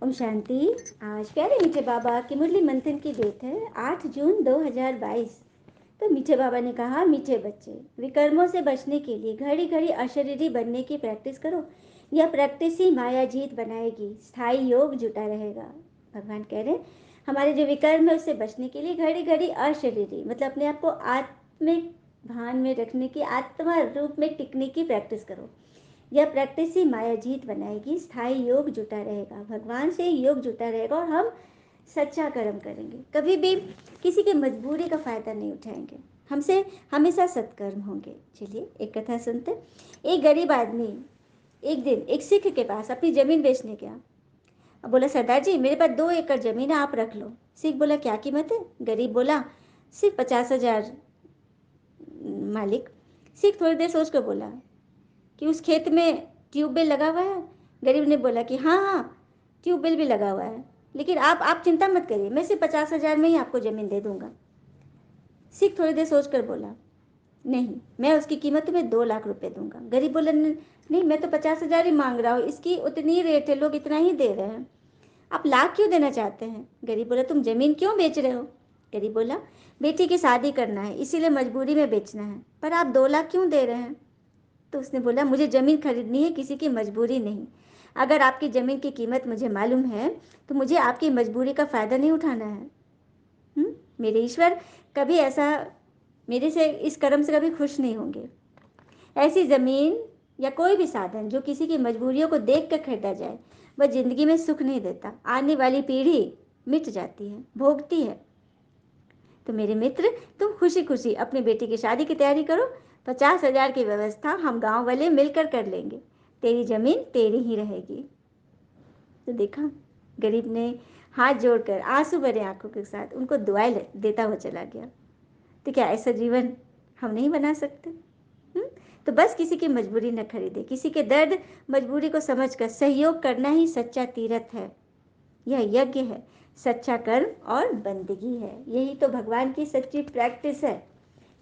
ओम शांति। आज प्यारे मीठे बाबा की मुरली मंथन की डेट है 8 जून 2022। तो मीठे बाबा ने कहा, मीठे बच्चे, विकर्मों से बचने के लिए घड़ी घड़ी अशरीरी बनने की प्रैक्टिस करो। यह प्रैक्टिस ही माया जीत बनाएगी, स्थायी योग जुटा रहेगा। भगवान कह रहे हैं हमारे जो विकर्म है उससे बचने के लिए घड़ी घड़ी अशरीरी मतलब अपने आप को आत्मिक भान में रखने की, आत्मा रूप में टिकने की प्रैक्टिस करो। यह प्रैक्टिस ही माया जीत बनाएगी, स्थायी योग जुटा रहेगा, भगवान से योग जुटा रहेगा और हम सच्चा कर्म करेंगे। कभी भी किसी की मजबूरी का फायदा नहीं उठाएंगे, हमसे हमेशा सत्कर्म होंगे। चलिए एक कथा सुनते। एक गरीब आदमी एक दिन एक सिख के पास अपनी जमीन बेचने गया। अब बोला, सरदार जी मेरे पास 2 एकड़ जमीन है, आप रख लो। सिख बोला, क्या कीमत है? गरीब बोला, सिर्फ 50,000 मालिक। सिख थोड़ी देर सोच कर बोला कि उस खेत में ट्यूबवेल लगा हुआ है? गरीब ने बोला कि हाँ हाँ, ट्यूबवेल भी लगा हुआ है, लेकिन आप चिंता मत करिए, मैं सिर्फ 50,000 में ही आपको ज़मीन दे दूंगा। सिख थोड़ी देर सोच कर बोला, नहीं, मैं उसकी कीमत तुम्हें 2 लाख रुपए दूंगा। गरीब बोला, नहीं, मैं तो 50,000 ही मांग रहा हूँ, इसकी उतनी रेट है, लोग इतना ही दे रहे हैं, आप लाख क्यों देना चाहते हैं? गरीब बोला, तुम ज़मीन क्यों बेच रहे हो? गरीब बोला, बेटी की शादी करना है, इसीलिए मजबूरी में बेचना है, पर आप 2 लाख क्यों दे रहे हैं? तो उसने बोला, मुझे ज़मीन खरीदनी है, किसी की मजबूरी नहीं। अगर आपकी ज़मीन की कीमत मुझे मालूम है तो मुझे आपकी मजबूरी का फ़ायदा नहीं उठाना है। मेरे ईश्वर कभी ऐसा मेरे से इस कर्म से कभी खुश नहीं होंगे। ऐसी ज़मीन या कोई भी साधन जो किसी की मजबूरियों को देख कर खरीदा जाए वह ज़िंदगी में सुख नहीं देता, आने वाली पीढ़ी मिट जाती है, भोगती है। तो मेरे मित्र, तुम खुशी खुशी अपनी बेटी की शादी की तैयारी करो। 50,000 की व्यवस्था हम गांव वाले मिलकर कर लेंगे, तेरी जमीन तेरी ही रहेगी। तो देखा, गरीब ने हाथ जोड़कर आंसू भरे आंखों के साथ उनको दुआएं देता हुआ चला गया। तो क्या ऐसा जीवन हम नहीं बना सकते? तो बस किसी की मजबूरी न खरीदे, किसी के दर्द मजबूरी को समझकर सहयोग करना ही सच्चा तीर्थ है। यह यज्ञ है, सच्चा कर्म और बंदगी है। यही तो भगवान की सच्ची प्रैक्टिस है।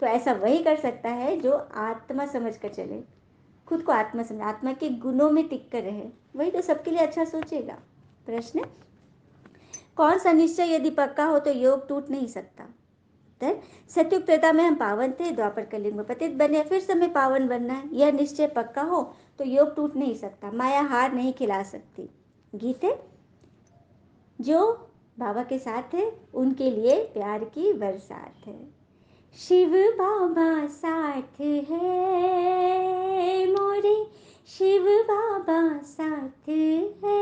तो ऐसा वही कर सकता है जो आत्मा समझ कर चले, खुद को आत्मा समझ, आत्मा के गुणों में टिक कर रहे, वही तो सबके लिए अच्छा सोचेगा। प्रश्न, कौन सा निश्चय यदि पक्का हो तो योग टूट नहीं सकता? सत्युग त्रेता में हम पावन थे, द्वापर कलयुग में पतित बने, फिर से हमें पावन बनना है। यह निश्चय पक्का हो तो योग टूट नहीं सकता, माया हार नहीं खिला सकती। गीत है, जो बाबा के साथ है उनके लिए प्यार की बरसात है। शिव बाबा साथ है मोरे, शिव बाबा साथ है,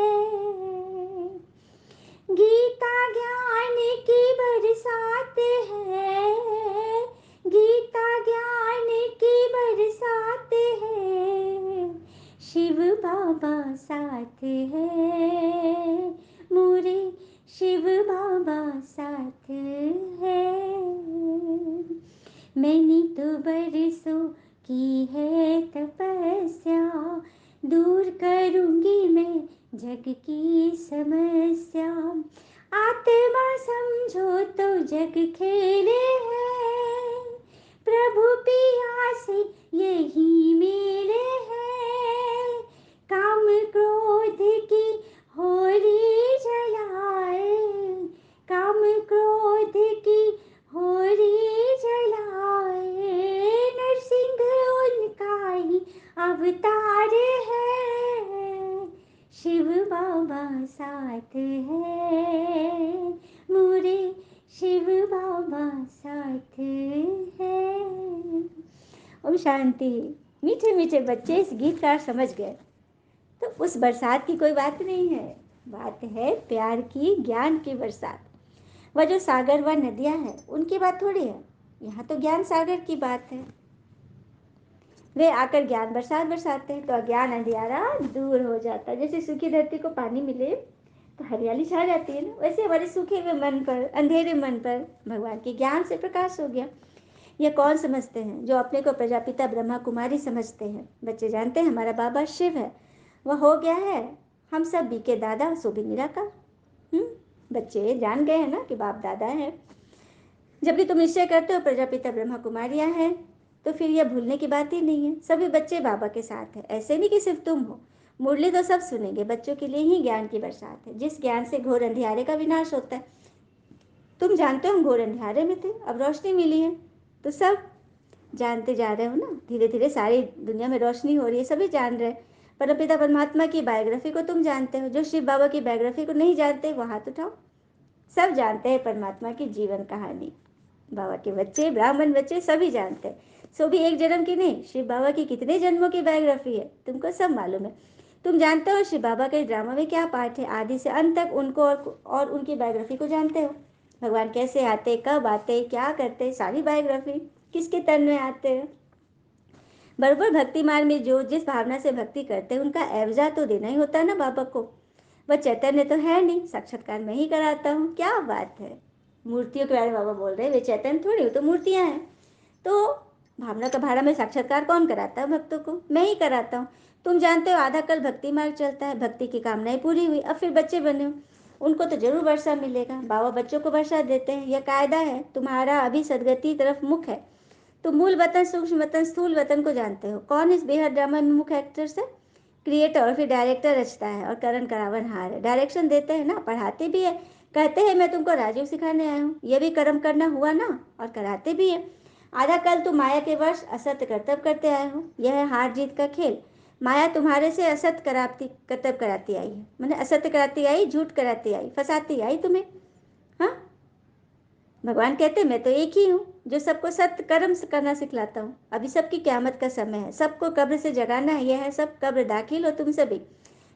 गीता ज्ञान की बरसात है, गीता ज्ञान की बरसात है, शिव बाबा साथ है मोरे, शिव बाबा साथ है। मैंने तो बरसों की है तपस्या, दूर करूंगी मैं जग की समस्या, आत्मा समझो तो जग खेले है, प्रभु पिया से यही मेले है, काम क्रोध की होरी जलाए, काम क्रोध की होरी जलाए, नरसिंह उनका ही अवतार है, शिव बाबा साथ है मोरे, शिव बाबा साथ है। ओम शांति। मीठे मीठे बच्चे इस गीत का समझ गए। तो उस बरसात की कोई बात नहीं है, बात है प्यार की, ज्ञान की बरसात। वह जो सागर व नदियां हैं उनकी बात थोड़ी है, यहाँ तो ज्ञान सागर की बात है। वे आकर ज्ञान बरसात बरसाते हैं तो अज्ञान अंधियारा दूर हो जाता है। जैसे सूखी धरती को पानी मिले तो हरियाली छा जाती है ना, वैसे हमारे सूखे हुए मन पर, अंधेरे मन पर भगवान के ज्ञान से प्रकाश हो गया। यह कौन समझते हैं? जो अपने को प्रजापिता ब्रह्मा कुमारी समझते हैं। बच्चे जानते हैं हमारा बाबा शिव है, वह हो गया है हम सब बी के दादा, सो भी निराकार। बच्चे जान गए हैं ना कि बाप दादा है। जब भी तुम निश्चय करते हो प्रजापिता ब्रह्मा कुमारियां हैं तो फिर यह भूलने की बात ही नहीं है। सभी बच्चे बाबा के साथ हैं, ऐसे नहीं कि सिर्फ तुम हो। मुरली तो सब सुनेंगे, बच्चों के लिए ही ज्ञान की बरसात है, जिस ज्ञान से घोर अंधियारे का विनाश होता है। तुम जानते हो हम घोर अंधियारे में थे, अब रोशनी मिली है। तो सब जानते जा रहे हो ना, धीरे धीरे सारी दुनिया में रोशनी हो रही है, सभी जान रहे हैं। परमपिता परमात्मा की बायोग्राफी को तुम जानते हो, जो शिव बाबा की बायोग्राफी को नहीं जानते वो हाथ उठाओ। सब जानते हैं परमात्मा की जीवन कहानी, बाबा के बच्चे, ब्राह्मण बच्चे सभी जानते हैं। सो भी एक जन्म की नहीं, शिव बाबा की कितने जन्मों की बायोग्राफी है तुमको सब मालूम है। तुम जानते हो शिव बाबा के ड्रामा में क्या पार्ट है, आदि से अंत तक उनको और उनकी बायोग्राफी को जानते हो। भगवान कैसे आते, कब आते, क्या करते, सारी बायोग्राफी, किसके तन में आते हैं। बरोबर भक्ति मार्ग में जो जिस भावना से भक्ति करते हैं उनका एवजा तो देना ही होता है ना बाबा को। वह चैतन्य तो है नहीं, साक्षात्कार मैं ही कराता हूँ, क्या बात है। मूर्तियों के बारे में बाबा बोल रहे हैं, वे चैतन्य थोड़ी हो, तो मूर्तियां हैं। तो भावना का भाड़ा में साक्षात्कार कौन कराता है भक्तों को, मैं ही कराता हूँ। तुम जानते हो आधा कल भक्ति मार्ग चलता है, भक्ति की कामनाएं पूरी हुई, अब फिर बच्चे बने हो, उनको तो जरूर वर्षा मिलेगा। बाबा बच्चों को वर्षा देते हैं, यह कायदा है। तुम्हारा अभी सदगति तरफ मुख है। तो मूल वतन, सूक्ष्म वतन, स्थूल वतन को जानते हो। कौन इस बेहद ड्रामा में मुख्य एक्टर्स है? क्रिएटर, और फिर डायरेक्टर रचता है और करण करावन हार है। डायरेक्शन देते हैं ना, पढ़ाते भी है। कहते हैं मैं तुमको राजयोग सिखाने आया हूँ, ये भी कर्म करना हुआ ना, और कराते भी है। आधा कल तुम माया के वश असत्य कर्तव्य करते आए हो, यह है हार जीत का खेल। माया तुम्हारे से असत्य कराती कर्तव्य कराती आई है, मैंने असत्य कराती आई, झूठ कराती आई, फंसाती आई तुम्हें। हाँ, भगवान कहते मैं तो एक ही हूँ जो सबको सत्य कर्म करना सिखलाता हूँ। अभी सबकी क्यामत का समय है, सबको कब्र से जगाना है, यह है सब कब्र दाखिल हो तुम सभी।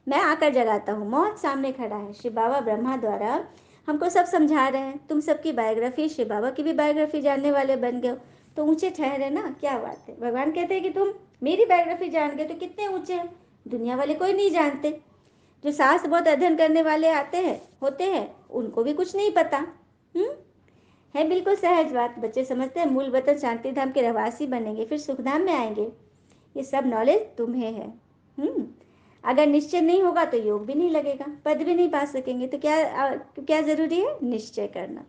मैं आकर जगाता हूँ, मौत सामने खड़ा है। शिव बाबा ब्रह्मा द्वारा हमको सब समझा रहे हैं। तुम सबकी बायोग्राफी, शिव बाबा की भी बायोग्राफी जानने वाले बन गए हो, तो ऊंचे ठहरे ना, क्या बात है। भगवान कहते हैं कि तुम मेरी बायोग्राफी जान गए तो कितने ऊंचे हैं, दुनिया वाले कोई नहीं जानते। जो शास्त्र बहुत अध्ययन करने वाले आते हैं होते हैं उनको भी कुछ नहीं पता। है बिल्कुल सहज बात। बच्चे समझते हैं मूल वतन शांति धाम के रहवासी बनेंगे, फिर सुखधाम में आएंगे। ये सब नॉलेज तुम्हें है। अगर निश्चय नहीं होगा तो योग भी नहीं लगेगा, पद भी नहीं पा सकेंगे। तो क्या जरूरी है? निश्चय करना।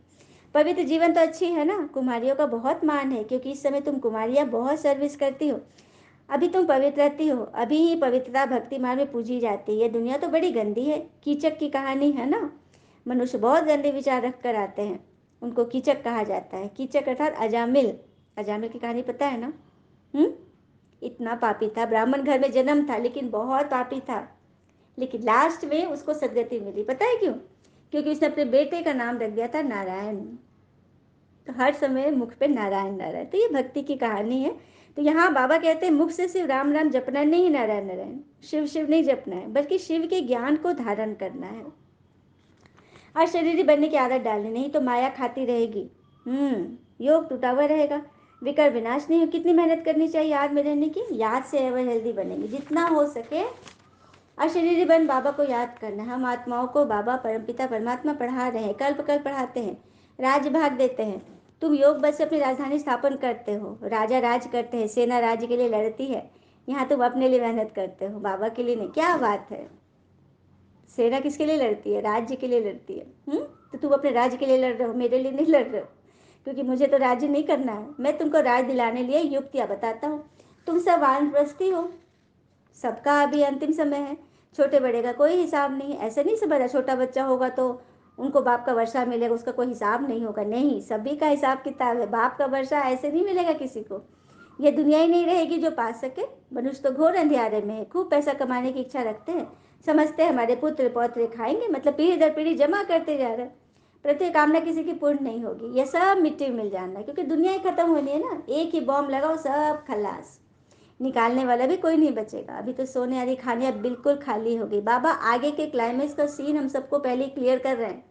पवित्र जीवन तो अच्छी है ना, कुमारियों का बहुत मान है, क्योंकि इस समय तुम कुमारियां बहुत सर्विस करती हो। अभी तुम पवित्र रहती हो, अभी ही पवित्रता भक्ति मार्ग में पूजी जाती है। ये दुनिया तो बड़ी गंदी है, कीचक की कहानी है ना। मनुष्य बहुत गंदे विचार रख कर आते हैं, उनको कीचक कहा जाता है। कीचक अर्थात अजामिल। अजामिल की कहानी पता है ना? इतना पापी था, ब्राह्मण घर में जन्म था लेकिन बहुत पापी था। लेकिन लास्ट में उसको सदगति मिली, पता है क्यों? क्योंकि उसने अपने बेटे का नाम रख दिया था नारायण। तो हर समय मुख पे नारायण नारायण, तो ये भक्ति की कहानी है। तो यहाँ बाबा कहते हैं मुख से सिर्फ राम राम जपना नहीं, नारायण नारायण, शिव शिव नहीं जपना है, बल्कि शिव के ज्ञान को धारण करना है। और शरीर बनने की आदत डालनी, नहीं तो माया खाती रहेगी। योग टूटा हुआ रहेगा, विकर विनाश नहीं हो। कितनी मेहनत करनी चाहिए याद में रहने की? याद से एवर हेल्दी बनेंगे जितना हो सके। अशरीरी बन बाबा को याद करना। हम आत्माओं को बाबा परमपिता परमात्मा पढ़ा रहे हैं, कल्प कल्प पढ़ाते हैं, राज्य भाग देते हैं। तुम योग बल से अपनी राजधानी स्थापन करते हो, राजा राज करते हैं, सेना राज्य के लिए लड़ती है। यहाँ तुम अपने लिए मेहनत करते हो, बाबा के लिए नहीं। क्या बात है। सेना किसके लिए लड़ती है? राज्य के लिए लड़ती है। तो तुम अपने राज्य के लिए लड़ रहे हो, मेरे लिए नहीं लड़ रहे हो, क्योंकि मुझे तो राज्य नहीं करना है। मैं तुमको राज दिलाने लिए युक्तियाँ बताता हूँ। तुम सब वानप्रस्थी हो, सबका अभी अंतिम समय है। छोटे बड़े का कोई हिसाब नहीं। ऐसे नहीं समझा छोटा बच्चा होगा तो उनको बाप का वर्षा मिलेगा, उसका कोई हिसाब नहीं होगा। नहीं, सभी का हिसाब किताब है। बाप का वर्षा ऐसे नहीं मिलेगा किसी को। ये दुनिया ही नहीं रहेगी जो पा सके। मनुष्य तो घोर अंधियारे में है, खूब पैसा कमाने की इच्छा रखते हैं, समझते हैं हमारे पुत्र पौत्र खाएंगे, मतलब पीढ़ी दर पीढ़ी जमा करते जा रहे हैं। प्रत्येक कामना किसी की पूर्ण नहीं होगी, यह सब मिट्टी में मिल जाना है, क्योंकि दुनिया ही खत्म होनी है ना। एक ही बॉम्ब लगाओ, सब खलास, निकालने वाला भी कोई नहीं बचेगा। अभी तो सोने आदि खाने अब बिल्कुल खाली हो गई। बाबा आगे के क्लाइमेक्स का सीन हम सबको पहले ही क्लियर कर रहे हैं,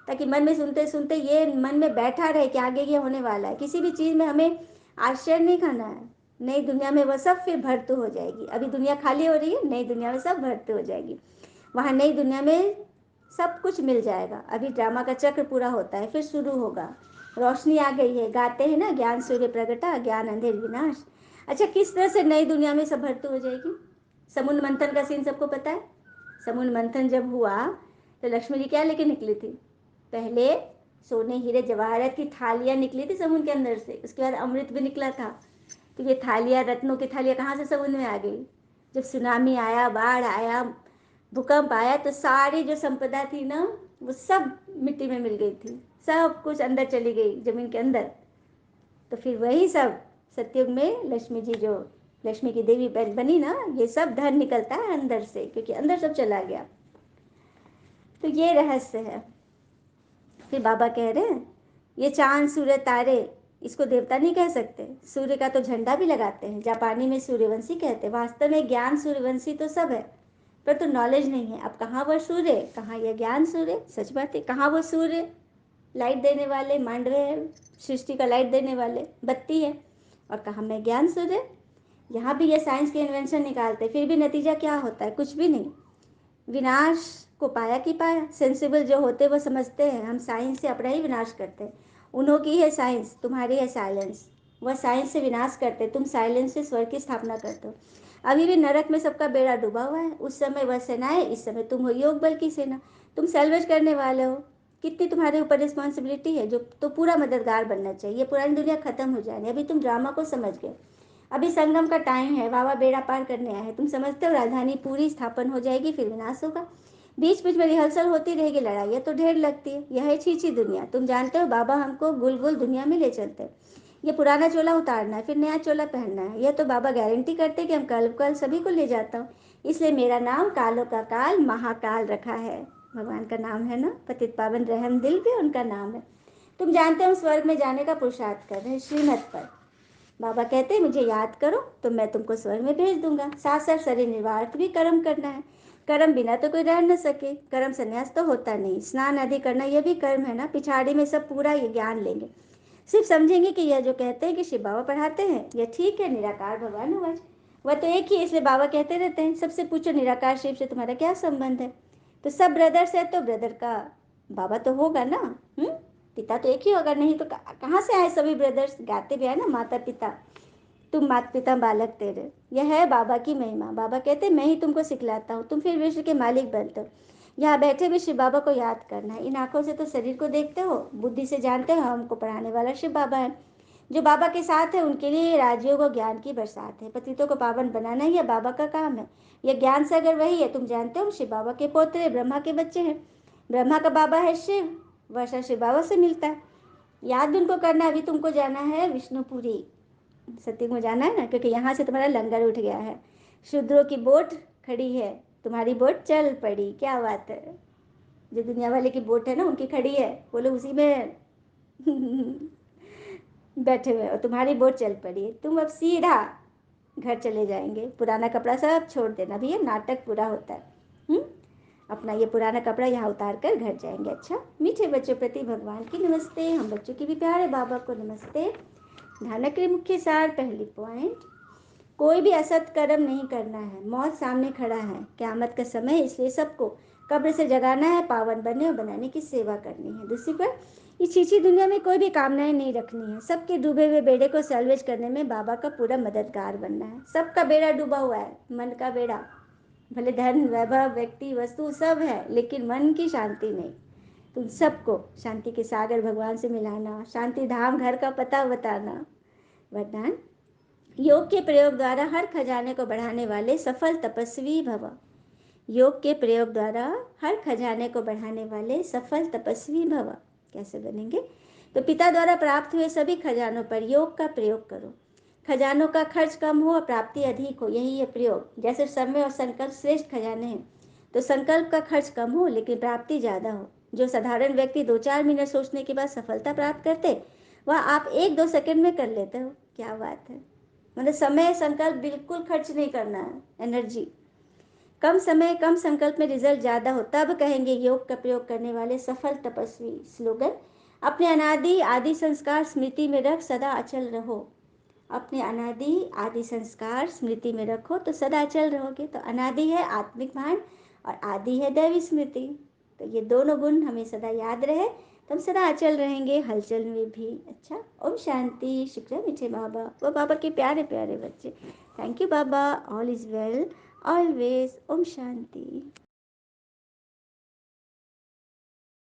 ताकि मन में सुनते सुनते ये मन में बैठा रहे कि आगे ये होने वाला है। किसी भी चीज़ में हमें आश्चर्य नहीं खाना है। नई दुनिया में वह सब फिर भरतू हो जाएगी। अभी दुनिया खाली हो रही है, नई दुनिया में सब भरतू हो जाएगी। वहाँ नई दुनिया में सब कुछ मिल जाएगा। अभी ड्रामा का चक्र पूरा होता है, फिर शुरू होगा। रोशनी आ गई है, गाते हैं ना, ज्ञान सूर्य प्रगटा, ज्ञान अंधेर विनाश। अच्छा, किस तरह से नई दुनिया में सब भरतू हो जाएगी? समुद्र मंथन का सीन सबको पता है। समुद्र मंथन जब हुआ तो लक्ष्मी जी क्या लेके निकली थी? पहले सोने हीरे जवाहरात की थालियां निकली थी समुद्र के अंदर से, उसके बाद अमृत भी निकला था। तो ये थालियां, रत्नों की थालियां कहाँ से समुद्र में आ गई? जब सुनामी आया, बाढ़ आया, भूकंप आया, तो सारी जो संपदा थी ना वो सब मिट्टी में मिल गई थी, सब कुछ अंदर चली गई जमीन के अंदर। तो फिर वही सब सतयुग में लक्ष्मी जी जो लक्ष्मी की देवी बनी ना, ये सब धन निकलता है अंदर से, क्योंकि अंदर सब चला गया। तो ये रहस्य है। फिर बाबा कह रहे हैं ये चांद सूर्य तारे इसको देवता नहीं कह सकते। सूर्य का तो झंडा भी लगाते हैं, जापानी में सूर्यवंशी कहते हैं। वास्तव में ज्ञान सूर्यवंशी तो सब है, पर तो नॉलेज नहीं है। अब कहाँ वो सूर्य, कहाँ ये ज्ञान सूर्य। सच बात है, कहाँ वो सूर्य लाइट देने वाले मान रहे हैं, सृष्टि का लाइट देने वाले बत्ती है, और कहाँ मैं ज्ञान सूर्य। यहाँ भी ये साइंस के इन्वेंशन निकालते, फिर भी नतीजा क्या होता है, कुछ भी नहीं। विनाश को पाया कि पाया। सेंसिबल जो होते वो समझते हैं हम साइंस से अपना ही विनाश करते हैं। उन्हों की है साइंस, तुम्हारी है साइलेंस। वह साइंस से विनाश करते, तुम साइलेंस से स्वर्ग की स्थापना करते हो। अभी भी नरक में सबका बेड़ा डूबा हुआ है। उस समय वह सेनाएं, इस समय तुम हो योग बल की सेना। तुम सैल्वेज करने वाले हो। कितनी तुम्हारे ऊपर रिस्पॉन्सिबिलिटी है, जो तो पूरा मददगार बनना चाहिए। पुरानी दुनिया खत्म हो जानी, अभी तुम ड्रामा को समझ गए। अभी संगम का टाइम है, बाबा बेड़ा पार करने आए हैं। तुम समझते हो राजधानी पूरी स्थापन हो जाएगी, फिर विनाश होगा। बीच बीच में रिहर्सल होती रहेगी, लड़ाइयाँ तो ढेर लगती है। यह है छीछी दुनिया। तुम जानते हो बाबा हमको गुल गुल दुनिया में ले चलते हैं। ये पुराना चोला उतारना है, फिर नया चोला पहनना है। यह तो बाबा गारंटी करते कि हम कल कल सभी को ले जाता हूँ। इसलिए मेरा नाम कालों का काल महाकाल रखा है। भगवान का नाम है ना, पतित पावन रहम दिल भी उनका नाम है। तुम जानते हो स्वर्ग में जाने का पुरुषार्थ कर रहे हैं श्रीमत पर। बाबा कहते हैं मुझे याद करो तो मैं तुमको स्वर्ग में भेज दूंगा। साथ साथ शरीर निर्वाह भी कर्म करना है। कर्म बिना तो कोई रह न सके। कर्म संन्यास तो होता नहीं। स्नान आदि करना यह भी कर्म है ना। पिछाड़ी में सब पूरा ये ज्ञान लेंगे, सिर्फ समझेंगे कि यह जो कहते हैं कि शिव बाबा पढ़ाते हैं यह ठीक है, निराकार भगवान हुआ, वह तो एक ही है। इसलिए बाबा कहते रहते हैं सबसे पूछो निराकार शिव से तुम्हारा क्या संबंध है। तो सब ब्रदर्स है तो ब्रदर का बाबा तो होगा ना। पिता तो एक ही होगा, नहीं तो कहाँ से आए सभी ब्रदर्स। गाते भी है ना, माता पिता तुम माता पिता बालक तेरे। यह है बाबा की महिमा। बाबा कहते मैं ही तुमको सिखलाता हूँ, तुम फिर विश्व के मालिक बनते हो। यहाँ बैठे भी शिव बाबा को याद करना है। इन आंखों से तो शरीर को देखते हो, बुद्धि से जानते हो हमको पढ़ाने वाला शिव बाबा है। जो बाबा के साथ है उनके लिए राजियों को ज्ञान की बरसात है। पतितों को पावन बनाना यह बाबा का काम है। यह ज्ञान सागर वही है। तुम जानते हो शिव बाबा के पोते ब्रह्मा के बच्चे हैं। ब्रह्मा का बाबा है शिव, वर्षा शिव बाबा से मिलता है। याद भी उनको करना। अभी तुमको जाना है विष्णुपुरी, सत्युग में जाना है ना, क्योंकि यहाँ से तुम्हारा लंगर उठ गया है। शूद्रों की बोट खड़ी है, तुम्हारी बोट चल पड़ी। क्या बात है। जो दुनिया वाले की बोट है ना उनकी खड़ी है, वो लोग उसी में बैठे हुए और तुम्हारी बोट चल पड़ी है। तुम अब सीधा घर चले जाएंगे। पुराना कपड़ा सब छोड़ देना भैया, नाटक पूरा होता है। अपना ये पुराना कपड़ा यहाँ उतार कर घर जाएंगे। अच्छा मीठे बच्चों प्रति भगवान की नमस्ते। हम बच्चों की भी प्यारे बाबा को नमस्ते। ध्यान के मुख्य सार। पहली पॉइंट, कोई भी असत कर्म नहीं करना है। मौत सामने खड़ा है, क़यामत का समय, इसलिए सबको कब्र से जगाना है, पावन बनने और बनाने की सेवा करनी है। दूसरी पर, इस छीछी दुनिया में कोई भी कामनाएं नहीं रखनी है। सबके डूबे हुए बेड़े को सैल्वेज करने में बाबा का पूरा मददगार बनना है। सबका बेड़ा डूबा हुआ है, मन का बेड़ा। भले धन वैभव व्यक्ति वस्तु सब है, लेकिन मन की शांति नहीं। तुम सबको शांति के सागर भगवान से मिलाना, शांति धाम घर का पता बताना। वरदान, योग के प्रयोग द्वारा हर खजाने को बढ़ाने वाले सफल तपस्वी भव। योग के प्रयोग द्वारा हर खजाने को बढ़ाने वाले सफल तपस्वी भव। कैसे बनेंगे? तो पिता द्वारा प्राप्त हुए सभी खजानों पर योग का प्रयोग करो। खजानों का खर्च कम हो और प्राप्ति अधिक हो, यही है प्रयोग। जैसे समय और संकल्प श्रेष्ठ खजाने हैं, तो संकल्प का खर्च कम हो लेकिन प्राप्ति ज़्यादा हो। जो साधारण व्यक्ति 2-4 मिनट सोचने के बाद सफलता प्राप्त करते, वह आप 1-2 सेकंड में कर लेते हो। क्या बात है। मतलब समय संकल्प बिल्कुल खर्च नहीं करना है। एनर्जी कम समय कम संकल्प में रिजल्ट ज़्यादा हो, तब कहेंगे योग का प्रयोग करने वाले सफल तपस्वी। स्लोगन, अपने अनादि आदि संस्कार स्मृति में रख सदा अचल रहो। अपने अनादि आदि संस्कार स्मृति में रखो तो सदा अचल रहोगे। तो अनादि है आत्मिक भान और आदि है दैवी स्मृति। तो ये दोनों गुण हमें सदा याद रहे तो हम सदा अचल रहेंगे, हलचल में भी। अच्छा, ओम शांति। शुक्र मीठे बाबा, वो बाबा के प्यारे प्यारे बच्चे। थैंक यू बाबा। All is well always. ओम शांति।